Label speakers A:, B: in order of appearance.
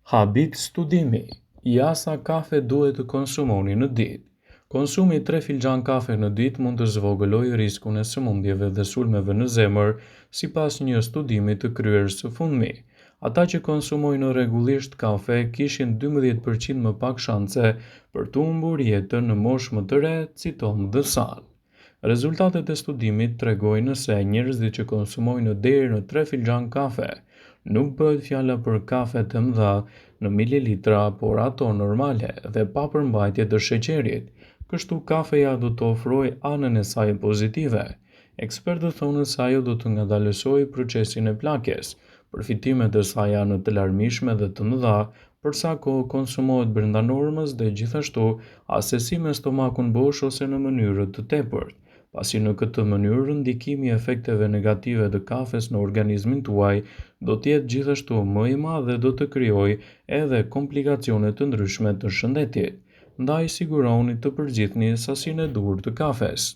A: Habit studimi. Ja sa kafe duhet të konsumoni në ditë. Konsumi 3 filxhan kafe në ditë mund të zvogëlojë riskun e sëmundjeve dhe sulmeve në zemër, sipas një studimi të kryer së fundmi. Ata që konsumojnë rregullisht kafe kishin 12% më pak shanse për të humbur jetën në moshë më të re, citon The Sun. Rezultatet e studimit tregojnë se njerëzit që konsumojnë deri në 3 filxhan kafe, nuk bëhet fjala për kafet e mëdha në mililitra, por ato normale dhe pa përmbajtje të sheqerit, kështu kafeja do të ofrojë anën e saj pozitive. Ekspertët thonë se ajo do të ngadalësojë procesin e plakjes, përfitimet e saj janë të larmishme dhe të mëdha, për sa kohë konsumohet brenda normës dhe gjithashtu asesi me stomakun bosh ose në mënyrë të tepërt, pasi në këtë mënyrë ndikimi i efekteve negative të kafes në organizmin tuaj do të jetë gjithashtu më i madh dhe do të krijojë edhe komplikacione të ndryshme të shëndetit. Ndaj sigurohuni të përgjithni sasinë e duhur të kafes.